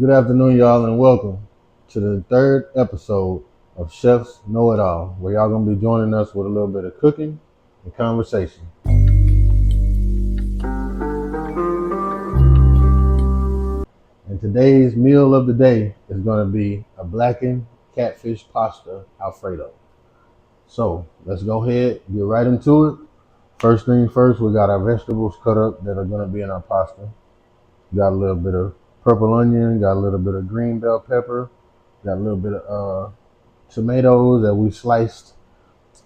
Good afternoon, y'all, and welcome to the third episode of Chefs Know It All, where y'all gonna be joining us with a little bit of cooking and conversation. And today's meal of the day is gonna be a blackened catfish pasta Alfredo. So let's go ahead, get right into it. First thing first, we got our vegetables cut up that are gonna be in our pasta. Got a little bit of purple onion, got a little bit of green bell pepper, got a little bit of tomatoes that we sliced.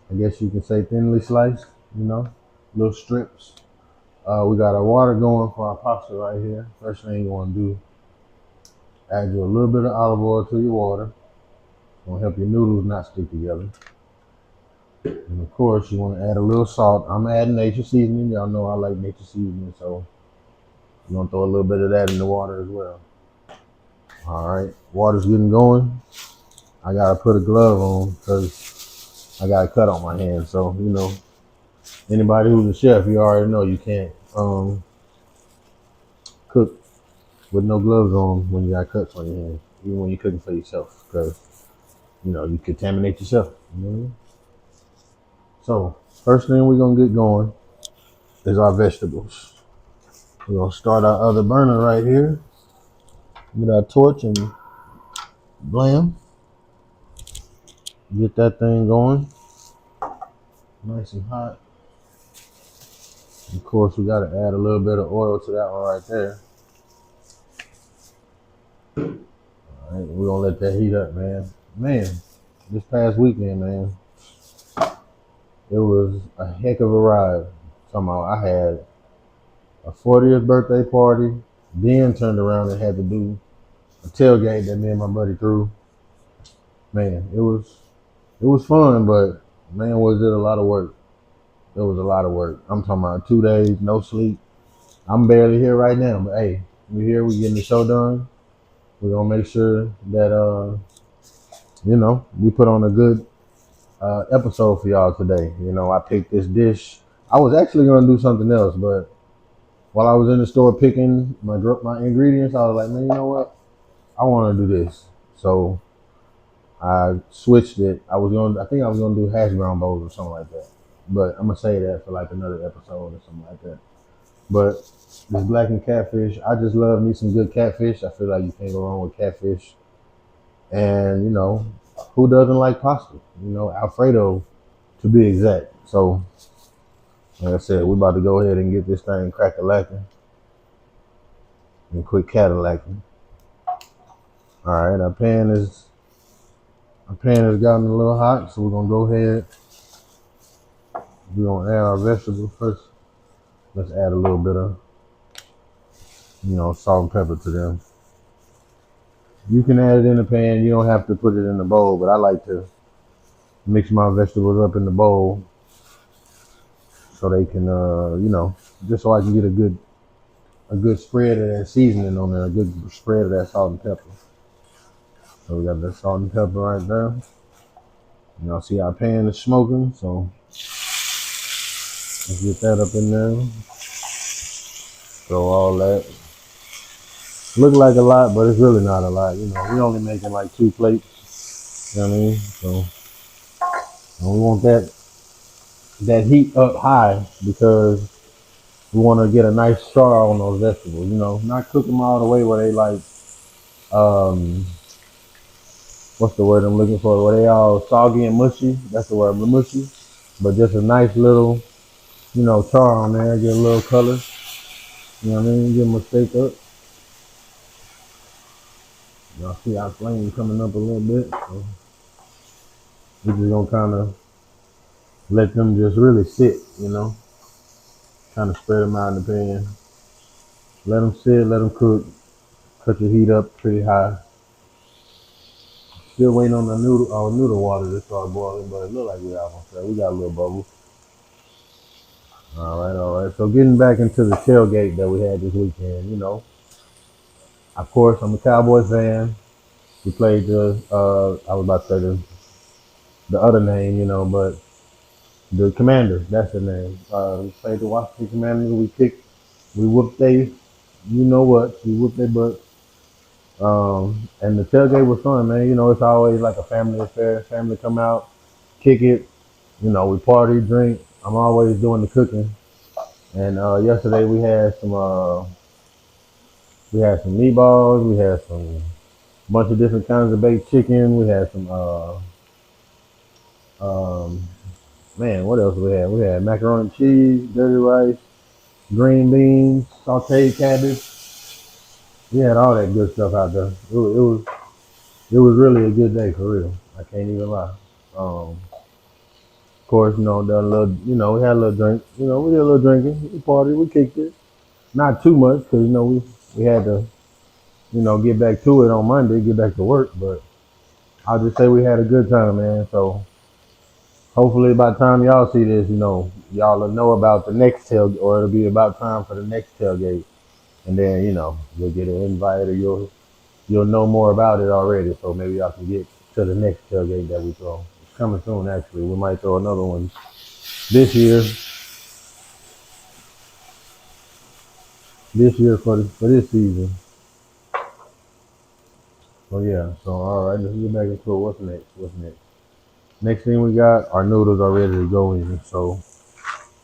I guess you can say thinly sliced, little strips. We got our water going for our pasta right here. First thing you want to do, add you a little bit of olive oil to your water. It's gonna help your noodles not stick together. And of course, you want to add a little salt. I'm adding nature seasoning. Y'all know I like nature seasoning, so you're gonna throw a little bit of that in the water as well. All right, water's getting going. I gotta put a glove on because I got a cut on my hand. So anybody who's a chef, you already know you can't cook with no gloves on when you got cuts on your hand, even when you're cooking for yourself, because you contaminate yourself. So first thing we're gonna get going is our vegetables. We're gonna start our other burner right here. Get our torch and blam. Get that thing going, nice and hot. Of course, we gotta add a little bit of oil to that one right there. All right, we're gonna let that heat up, man. Man, this past weekend, man, it was a heck of a ride. Somehow I had a 40th birthday party, then turned around and had to do a tailgate that me and my buddy threw. Man, it was fun, but man, was it a lot of work. It was a lot of work. I'm talking about 2 days, no sleep. I'm barely here right now, but hey, we're here, we're getting the show done. We're gonna make sure that we put on a good episode for y'all today. I picked this dish. I was actually gonna do something else, but while I was in the store picking my ingredients, I was like, man, you know what? I want to do this. So I switched it. I think I was gonna do hash brown bowls or something like that. But I'm gonna say that for like another episode or something like that. But this blackened catfish, I just love me some good catfish. I feel like you can't go wrong with catfish. And who doesn't like pasta? Alfredo to be exact. So like I said, we're about to go ahead and get this thing crack-a-lacking and quit Cadillacing. All right, our pan has gotten a little hot, so we're gonna go ahead. We're gonna add our vegetables first. Let's add a little bit of salt and pepper to them. You can add it in the pan. You don't have to put it in the bowl, but I like to mix my vegetables up in the bowl so they can just so I can get a good spread of that seasoning on there, a good spread of that salt and pepper. So we got that salt and pepper right there. Y'all see our pan is smoking, so let's get that up in there. Throw all that. Look like a lot, but it's really not a lot. We're only making like 2 plates. You know what I mean? So and we want that heat up high because we want to get a nice char on those vegetables. Not cook them all the way where they like what's the word I'm looking for? Where they all soggy and mushy. That's the word, mushy. But just a nice little, char on there, get a little color. You know what I mean? Give them a steak up. Y'all see our flame coming up a little bit. So we're just gonna kind of let them just really sit, kind of spread them out in the pan. Let them sit, let them cook. Cut your heat up pretty high. Still waiting on our noodle water to start boiling, but it look like we got a little bubble. All right. So getting back into the tailgate that we had this weekend, of course I'm a Cowboys fan. We played I was about to say the other name, but the Commanders, that's the name. We played the Washington Commanders. We whooped we whooped their butt. And the tailgate was fun, man. You know, it's always like a family affair. Family come out, kick it. You know, we party, drink. I'm always doing the cooking. And yesterday we had some meatballs. We had some bunch of different kinds of baked chicken. We had some um, man, what else we had? We had macaroni and cheese, dirty rice, green beans, sauteed cabbage. We had all that good stuff out there. It was really a good day for real. I can't even lie. Of course, done a little. We had a little drink. We did a little drinking. We partied. We kicked it. Not too much because we had to get back to it on Monday, get back to work. But I'll just say we had a good time, man. So hopefully by the time y'all see this, y'all will know about the next tailgate, or it'll be about time for the next tailgate, and then you'll get an invite, or you'll know more about it already. So maybe y'all can get to the next tailgate that we throw. It's coming soon, actually. We might throw another one this year. This year for this season. So yeah. So all right, let's get back into it. What's next? What's next? Next thing we got, our noodles are ready to go in. So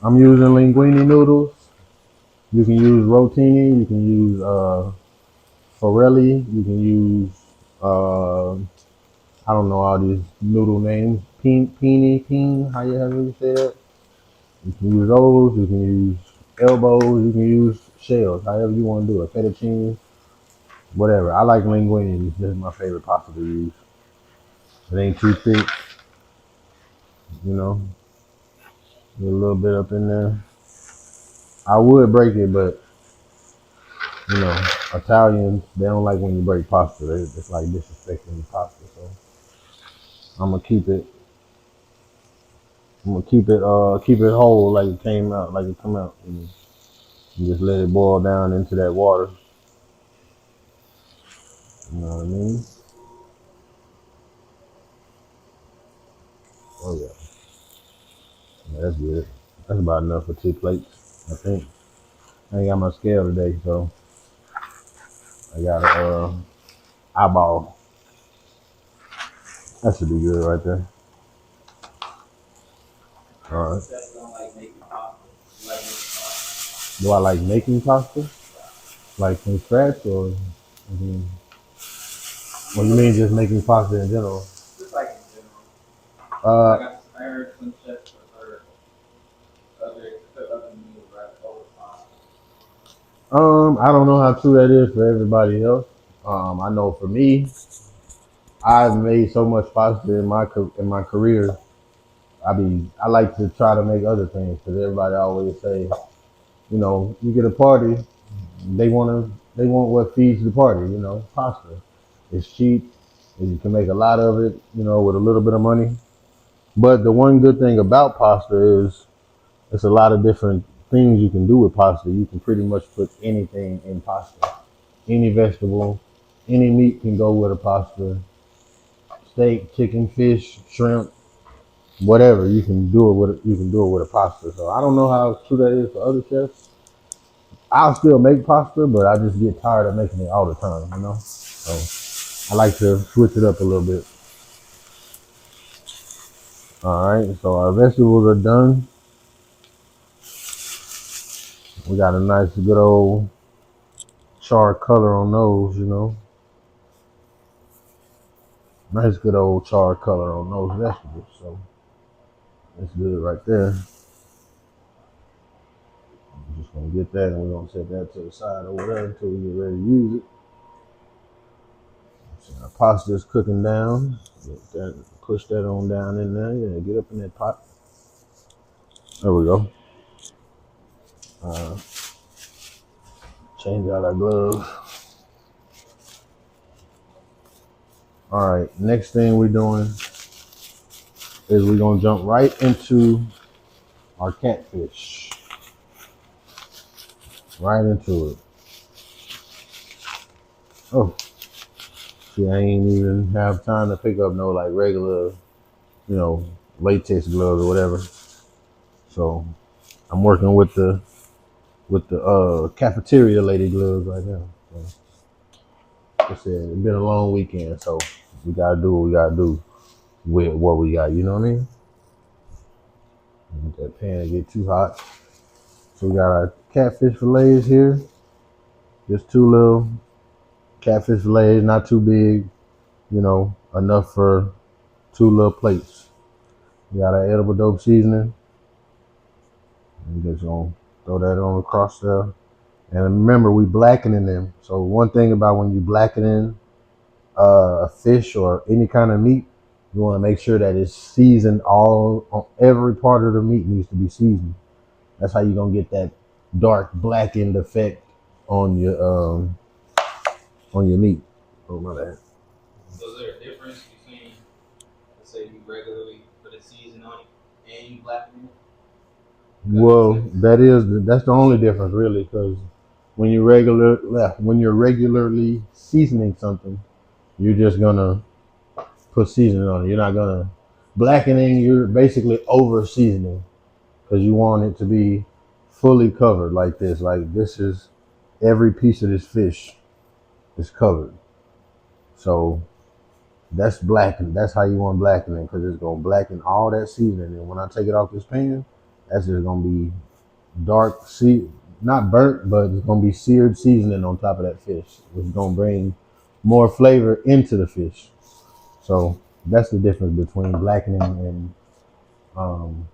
I'm using linguine noodles. You can use rotini. You can use forelli. You can use I don't know all these noodle names. Peen. How you have you say that? You can use those. You can use elbows. You can use shells. However you want to do it. Fettuccine, whatever. I like linguine. This is my favorite pasta to use. It ain't too thick. You know, get a little bit up in there. I would break it, but Italians, they don't like when you break pasta. It's like disrespecting the pasta. So I'm gonna keep it. I'm gonna keep it whole, like it came out, like it come out, and just let it boil down into that water. You know what I mean? Oh yeah, that's good. That's about enough for 2 plates, I think. I ain't got my scale today, so I got a eyeball. That should be good right there. All right. Do I like making pasta? Like from scratch, or mhm. Well, you mean just making pasta in general? Uh, I don't know how true that is for everybody else. I know for me, I've made so much pasta in my career. I like to try to make other things because everybody always say, you get a party, they want what feeds the party. Pasta. It's cheap, and you can make a lot of it. With a little bit of money. But the one good thing about pasta is it's a lot of different things you can do with pasta. You can pretty much put anything in pasta. Any vegetable, any meat can go with a pasta. Steak, chicken, fish, shrimp, whatever. You can do it with a pasta. So I don't know how true that is for other chefs. I'll still make pasta, but I just get tired of making it all the time. So I like to switch it up a little bit. All right, so our vegetables are done. We got a nice good old charred color on those. Nice good old charred color on those vegetables. So that's good right there. We're just gonna get that, and we're gonna set that to the side over there until we get ready to use it. So our pasta is cooking down. Get that, push that on down in there. Yeah, get up in that pot. There we go. Uh, Change out our gloves. All right. Next thing we're doing is we're gonna jump right into our catfish. Right into it. Oh, see, I ain't even have time to pick up no like regular, you know, latex gloves or whatever. So I'm working with the cafeteria lady gloves right now. So I said, it's been a long weekend, so we gotta do what we gotta do with what we got. You know what I mean? Let that pan get too hot. So we got our catfish fillets here. Just two little catfish fillets, not too big. You know, enough for two little plates. We got our EdibleDope Seasoning. We just gonna throw that on across there. And remember, we blackening them. So one thing about when you blackening a fish or any kind of meat, you want to make sure that it's seasoned all on every part of the meat needs to be seasoned. That's how you're gonna get that dark blackened effect on your meat. Oh my bad. So is there a difference between, let's say, you regularly put a season on it and you blacken it? Well, that's the only difference really, because when you're regularly seasoning something, you're just gonna put seasoning on it. You're not gonna blackening. You're basically over seasoning because you want it to be fully covered like this. Like this is every piece of this fish is covered. So that's blackened. That's how you want blackening because it's gonna blacken all that seasoning. And when I take it off this pan, that's just gonna be dark, not burnt, but it's gonna be seared seasoning on top of that fish, which is gonna bring more flavor into the fish. So that's the difference between blackening um,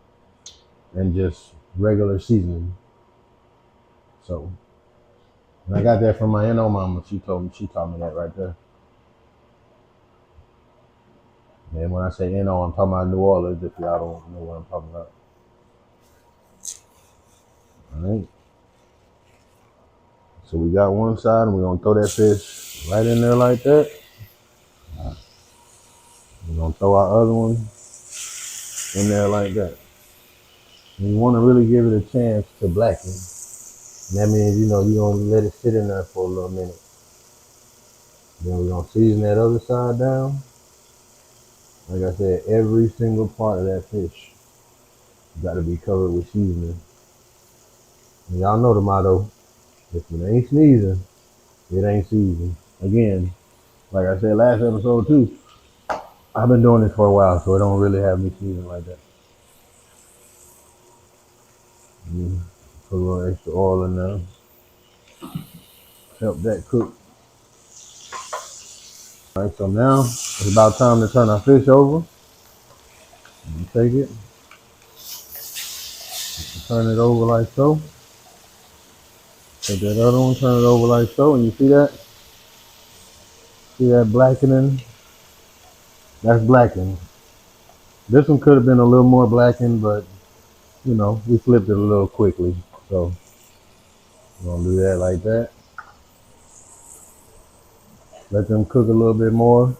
and just regular seasoning. So, and I got that from my mama. She taught me that right there. And when I say NO, I'm talking about New Orleans. If y'all don't know what I'm talking about. All right. So we got one side, and we're gonna throw that fish right in there like that. We're gonna throw our other one in there like that. And you want to really give it a chance to blacken. And that means you're gonna let it sit in there for a little minute. Then we're gonna season that other side down. Like I said, every single part of that fish got to be covered with seasoning. And y'all know the motto: if it ain't sneezing, it ain't seasoned. Again, like I said last episode too, I've been doing this for a while, so it don't really have me seasoned like that. Put a little extra oil in there. Help that cook. All right, so now it's about time to turn our fish over. Take it, turn it over like so. Take that other one, turn it over like so, and you see that? See that blackening? That's blackened. This one could have been a little more blackened, but we flipped it a little quickly. So we're gonna do that like that. Let them cook a little bit more.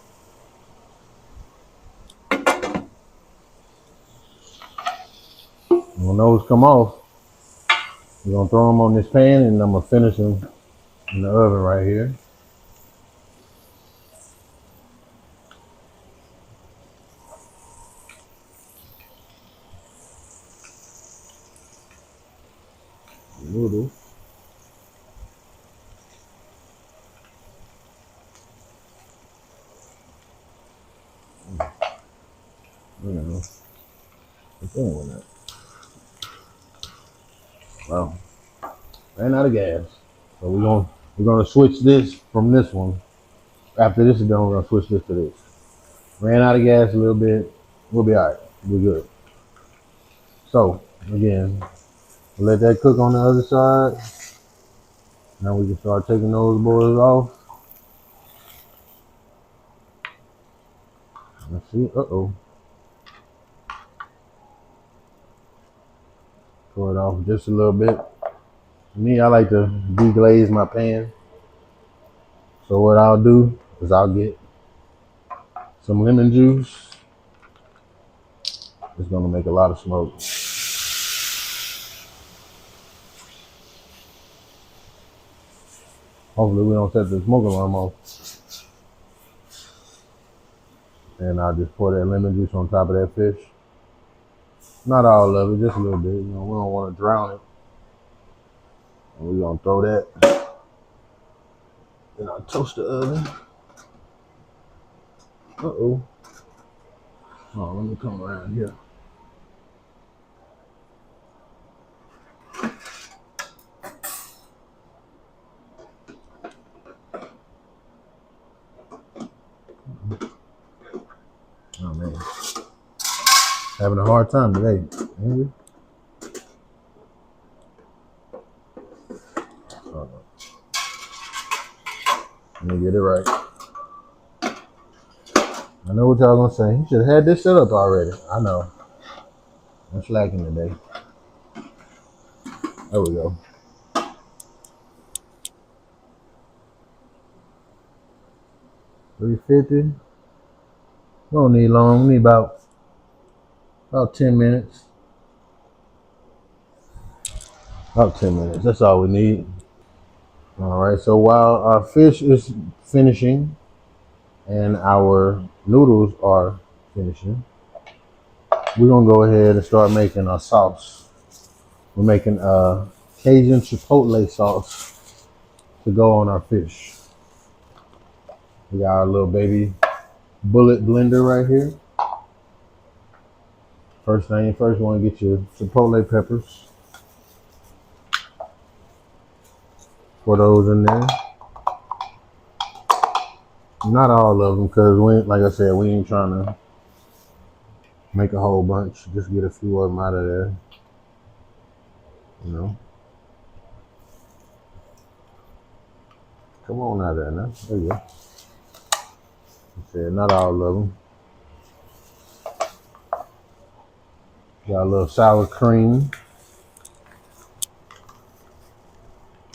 When those come off, we're gonna throw them on this pan, and I'm gonna finish them in the oven right here. Noodles. What's wrong with that? Well, ran out of gas, so we're gonna switch this from this one. After this is done, we're gonna switch this to this. Ran out of gas a little bit. We'll be all right. We're good. So again, let that cook on the other side. Now we can start taking those boys off. Let's see. Pour it off just a little bit. Me, I like to deglaze my pan. So what I'll do is I'll get some lemon juice. It's gonna make a lot of smoke. Hopefully we don't set the smoke alarm off. And I'll just pour that lemon juice on top of that fish. Not all of it, just a little bit. We don't want to drown it. And we're gonna throw that in our toaster oven. Uh-oh. Oh, let me come around here. Oh man. Having a hard time today, ain't we? Let me get it right. I know what y'all gonna say. You should have had this set up already. I know. I'm slacking today. There we go. 350. We don't need long. We need about 10 minutes. About 10 minutes. That's all we need. All right. So while our fish is finishing and our noodles are finishing, we're gonna go ahead and start making our sauce. We're making Cajun Chipotle sauce to go on our fish. We got our little baby bullet blender right here. First thing first, you want to get your Chipotle peppers. Pour those in there. Not all of them, because we, like I said, we ain't trying to make a whole bunch. Just get a few of them out of there. You know. Come on out of there now. There you go. I said not all of them. Got a little sour cream.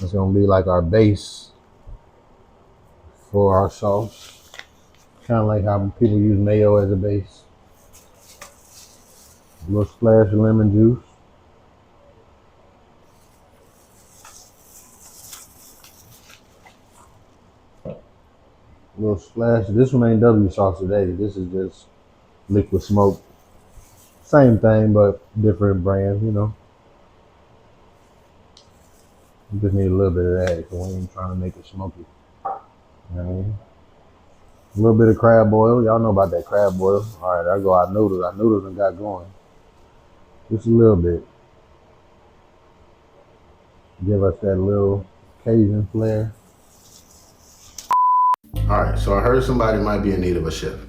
It's gonna be like our base for our sauce. Kind of like how people use mayo as a base. A little splash of lemon juice. A little splash. This one ain't W sauce today. This is just liquid smoke. Same thing, but different brand, you know. You just need a little bit of that because we ain't trying to make it smoky. You know what I mean? A little bit of crab oil. Y'all know about that crab oil. All right, I go our noodles. Our noodles done got going. Just a little bit. Give us that little Cajun flair. All right, so I heard somebody might be in need of a chef.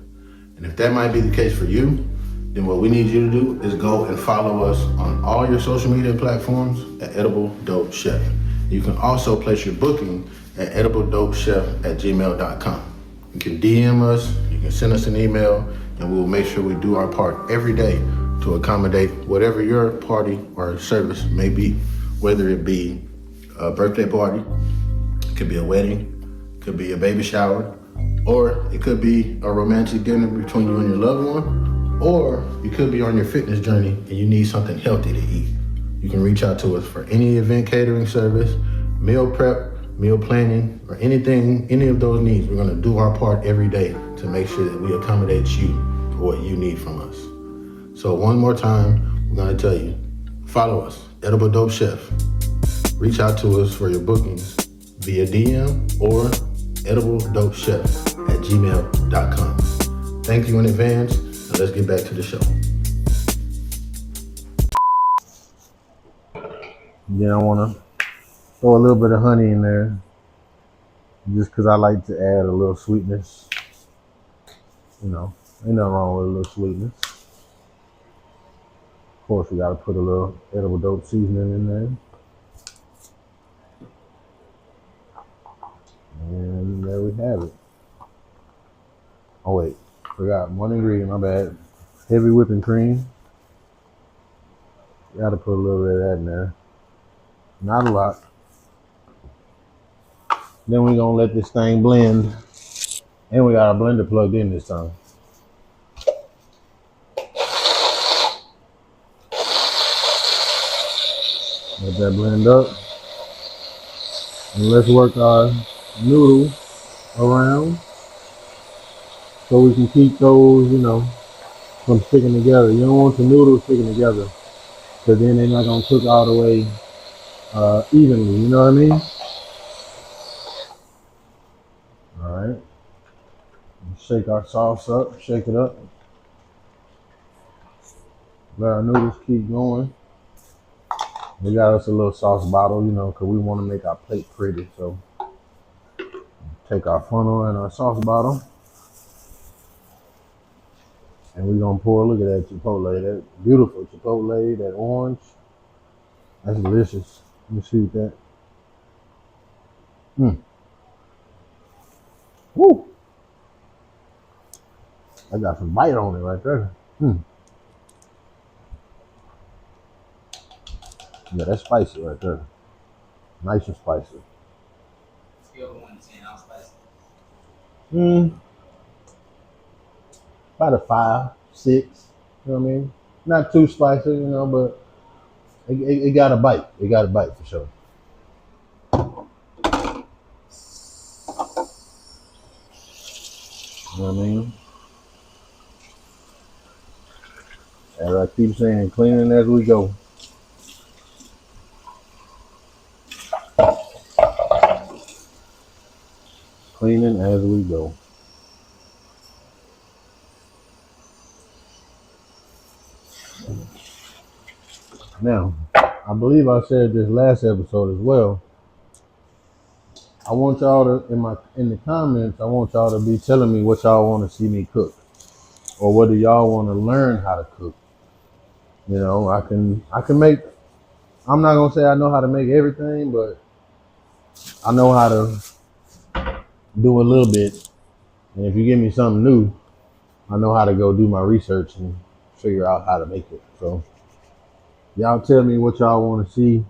And if that might be the case for you, then what we need you to do is go and follow us on all your social media platforms at EdibleDope Chef. You can also place your booking at edibledopechef@gmail.com. You can DM us, you can send us an email, and we'll make sure we do our part every day to accommodate whatever your party or service may be, whether it be a birthday party, it could be a wedding, it could be a baby shower, or it could be a romantic dinner between you and your loved one, or you could be on your fitness journey and you need something healthy to eat. You can reach out to us for any event catering service, meal prep, meal planning, or anything, any of those needs. We're gonna do our part every day to make sure that we accommodate you for what you need from us. So one more time, we're gonna tell you, follow us, EdibleDope Chef. Reach out to us for your bookings via DM or edibledopechef@gmail.com. Thank you in advance, and let's get back to the show. Then I want to throw a little bit of honey in there, just because I like to add a little sweetness. You know, ain't nothing wrong with a little sweetness. Of course, we got to put a little EdibleDope Seasoning in there. And there we have it. Oh wait, forgot one ingredient, my bad. Heavy whipping cream. Gotta put a little bit of that in there. Not a lot. Then we're gonna let this thing blend. And we got our blender plugged in this time. Let that blend up. And let's work our noodles around so we can keep those, you know, from sticking together. You don't want the noodles sticking together because then they're not gonna cook all the way evenly, you know what I mean? All right. Shake our sauce up, shake it up. Let our noodles keep going. We got us a little sauce bottle, you know, because we want to make our plate pretty. So take our funnel and our sauce bottle, and we're gonna pour. Look at that chipotle, that beautiful chipotle, that orange. That's delicious. Let me see that. Mm. Woo! I got some bite on it right there. Mm. Yeah, that's spicy right there. Nice and spicy. Scale of 1 to 10, how spicy? Mm. About a 5, 6. You know what I mean? Not too spicy, you know, but it got a bite. It got a bite for sure. You know what I mean? As I keep saying, cleaning as we go. Cleaning as we go. Now, I believe I said this last episode as well. I want y'all to in the comments. I want y'all to be telling me what y'all want to see me cook, or what do y'all want to learn how to cook. You know, I can make. I'm not gonna say I know how to make everything, but I know how to do a little bit. And if you give me something new, I know how to go do my research and figure out how to make it. So y'all tell me what y'all want to see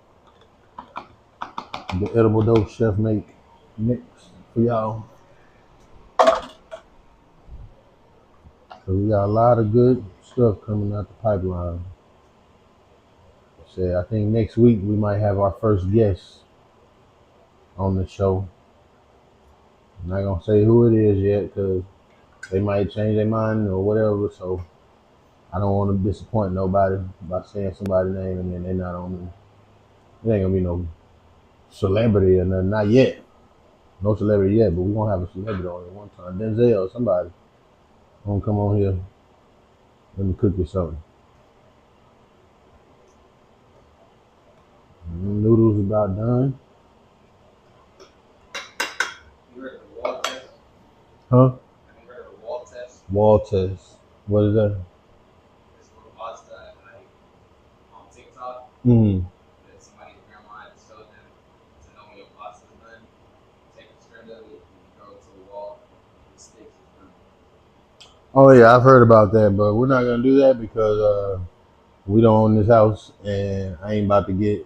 the Edible Dope Chef make next for y'all. So we got a lot of good stuff coming out the pipeline. I think next week we might have our first guest on the show. I'm not gonna say who it is yet because they might change their mind or whatever. So I don't want to disappoint nobody by saying somebody's name and then they're not on. It ain't gonna be no celebrity or nothing. Not yet. No celebrity yet, but we're gonna have a celebrity on it one time. Denzel or somebody gonna come on here. Let me cook you something. Noodles about done. You heard of the wall test? Huh? Have you heard of the wall test? Wall test. What is that? This little pasta like on TikTok Mm. that somebody's grandma had showed them to know when your pasta's done. Take a strand of it and you throw it to the wall. It sticks, it's done. Oh yeah, I've heard about that, but we're not gonna do that because we don't own this house, and I ain't about to get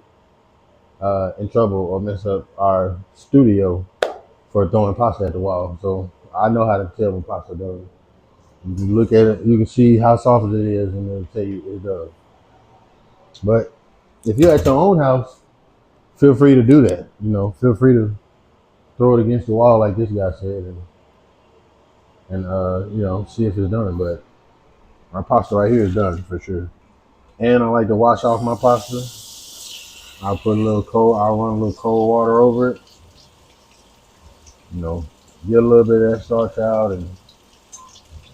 in trouble or mess up our studio for throwing pasta at the wall. So I know how to tell when pasta done. You can look at it, you can see how soft it is, and it'll tell you it's done. But if you're at your own house, feel free to do that. You know, feel free to throw it against the wall like this guy said, and you know, see if it's done. But my pasta right here is done for sure. And I like to wash off my pasta. I'll run a little cold water over it. You know, get a little bit of that starch out and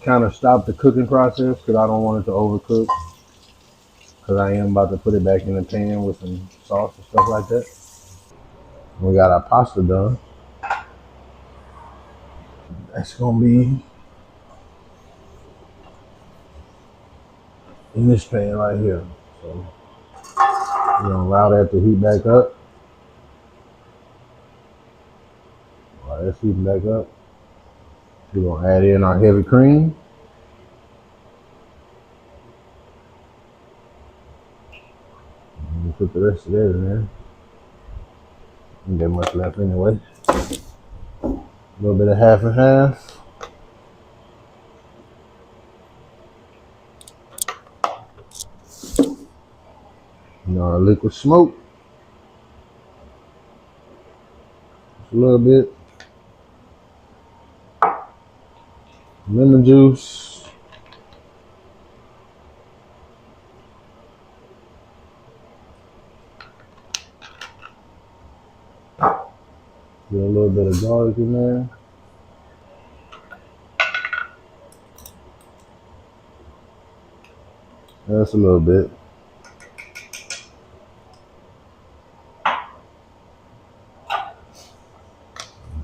kind of stop the cooking process because I don't want it to overcook. Because I am about to put it back in the pan with some sauce and stuff like that. We got our pasta done. That's gonna be in this pan right here. So we're gonna allow that to heat back up. While that's heating back up, we're gonna add in our heavy cream. And we put the rest of that in there. Ain't that much left anyway. A little bit of half and half. You know, our liquid smoke. Just a little bit. Lemon juice. Get a little bit of garlic in there. Just a little bit.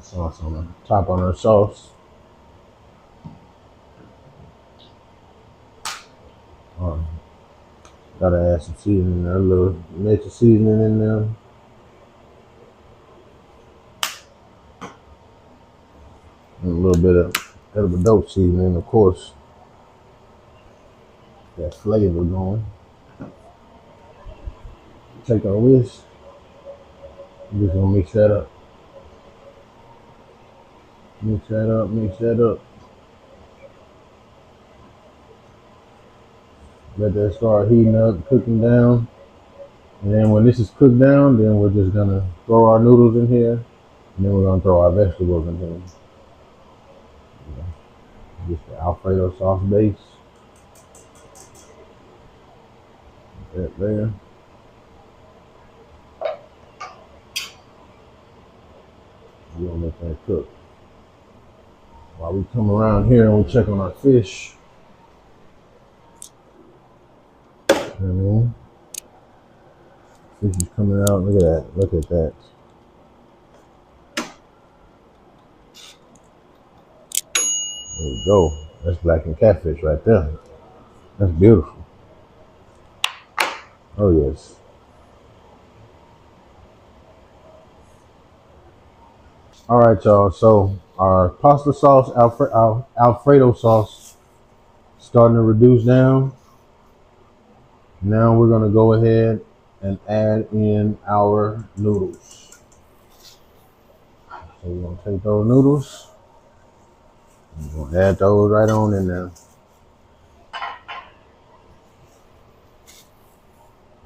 Sauce on the top on our sauce. Gotta add some seasoning there, a little nature seasoning in there. And a little bit of EdibleDope Seasoning, of course. That flavor going. Take our whisk. We're just gonna mix that up. Mix that up, mix that up. Let that start heating up, cooking down. And then when this is cooked down, then we're just gonna throw our noodles in here. And then we're gonna throw our vegetables in here. Just the Alfredo sauce base. That there. We're gonna let that cook. While we come around here and we check on our fish. You know what I mean? Fish is coming out. Look at that. Look at that. There we go. That's blackened catfish right there. That's beautiful. Oh yes. All right, y'all. So our pasta sauce, Alfredo sauce, starting to reduce down. Now we're gonna go ahead and add in our noodles. So we're gonna take those noodles. We're gonna add those right on in there.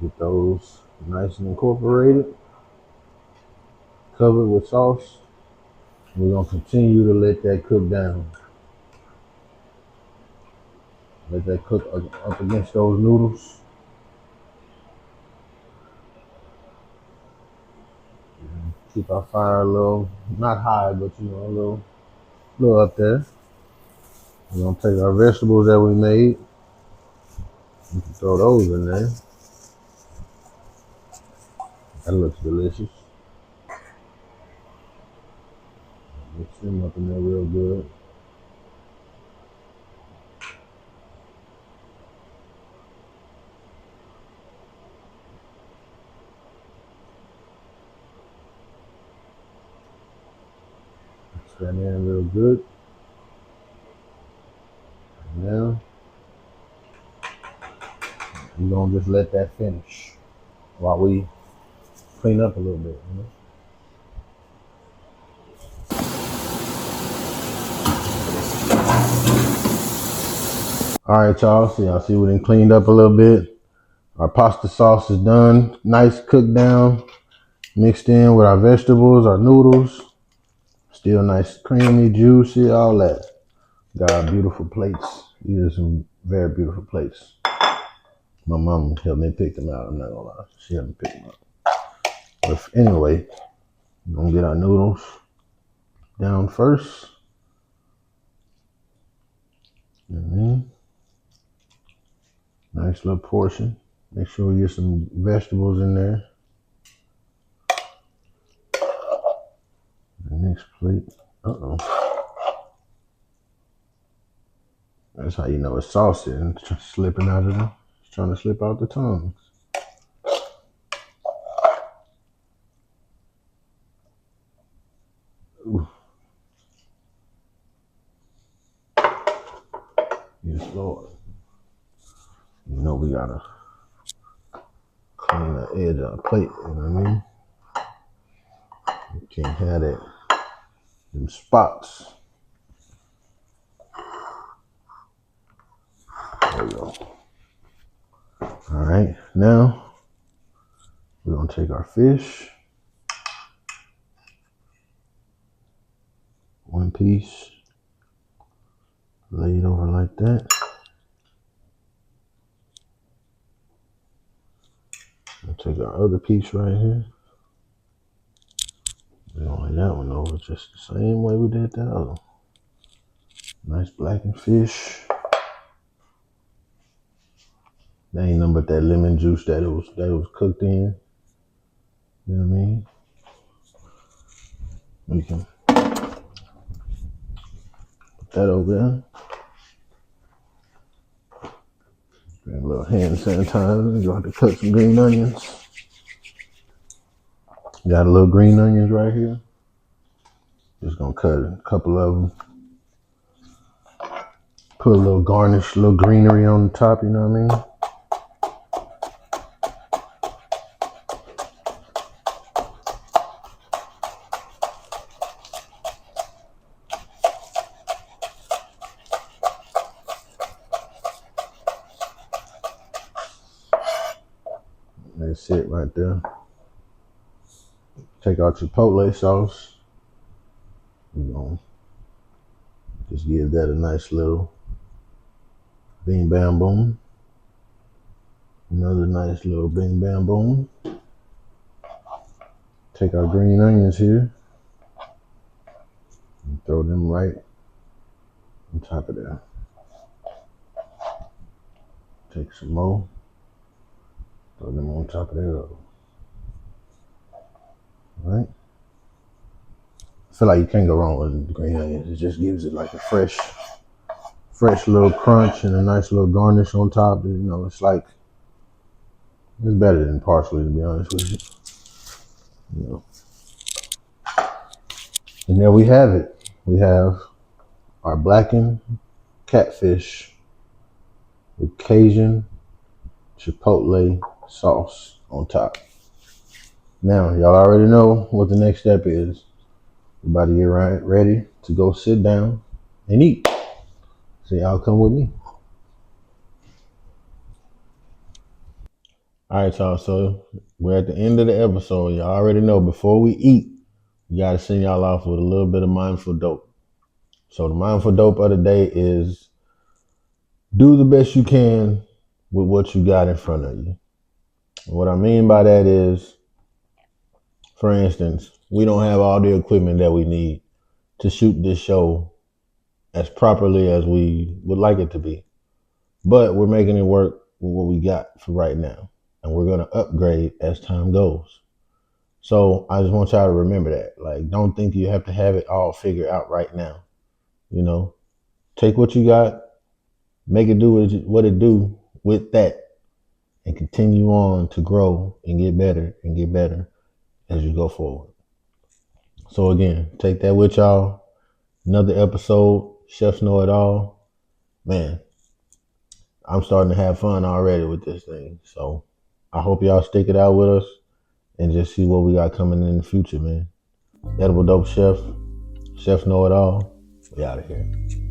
Get those nice and incorporated, covered with sauce. We're gonna continue to let that cook down. Let that cook up against those noodles. Keep our fire a little, not high, but you know, a little up there. We're gonna take our vegetables that we made. We can throw those in there. That looks delicious. Mix them up in there real good. Mix that in real good. And now we're gonna just let that finish while we clean up a little bit. You know? All right, y'all. So y'all see we done cleaned up a little bit. Our pasta sauce is done. Nice cooked down. Mixed in with our vegetables, our noodles. Still nice, creamy, juicy, all that. Got our beautiful plates. These are some very beautiful plates. My mom helped me pick them out. I'm not gonna lie. She helped me pick them out. But anyway, we're gonna get our noodles down first. Nice little portion. Make sure we get some vegetables in there. The next plate. Uh-oh. That's how you know it's saucy and it's slipping out of them. It's trying to slip out the tongue. Ooh. Yes, Lord. You know we gotta clean the edge of the plate, you know what I mean? You can't have that, them spots. There we go. All right, now we're gonna take our fish, one piece, lay it over like that. We'll take our other piece right here. We're gonna lay that one over just the same way we did that other. Nice blackened fish. That ain't nothing but that lemon juice that it was cooked in. You know what I mean? We can put that over there. Grab a little hand sanitizer. You have to cut some green onions. Got a little green onions right here. Just gonna cut a couple of them. Put a little garnish, a little greenery on the top, you know what I mean? That's it right there. Take our Chipotle sauce. We're gonna just give that a nice little bing bam boom. Another nice little bing bam boom. Take our green onions here and throw them right on top of there. Take some more. Throw them on top of there. Alright. I feel like you can't go wrong with the green onions. It just gives it like a fresh little crunch and a nice little garnish on top. You know, it's better than parsley, to be honest with you. You know. And there we have it. We have our blackened catfish with Cajun Chipotle sauce on top. Now, y'all already know what the next step is. We're about to get ready to go sit down and eat. So y'all come with me. All right, y'all. So we're at the end of the episode. Y'all already know before we eat, we got to send y'all off with a little bit of mindful dope. So the mindful dope of the day is do the best you can with what you got in front of you. And what I mean by that is, for instance, we don't have all the equipment that we need to shoot this show as properly as we would like it to be. But we're making it work with what we got for right now. And we're going to upgrade as time goes. So I just want y'all to remember that. Like, don't think you have to have it all figured out right now. You know, take what you got, make it do what it do with that, and continue on to grow and get better as you go forward. So again, take that with y'all. Another episode, Chefs Know It All. Man, I'm starting to have fun already with this thing. So I hope y'all stick it out with us and just see what we got coming in the future, man. Edible Dope Chef, Chefs Know It All. We out of here.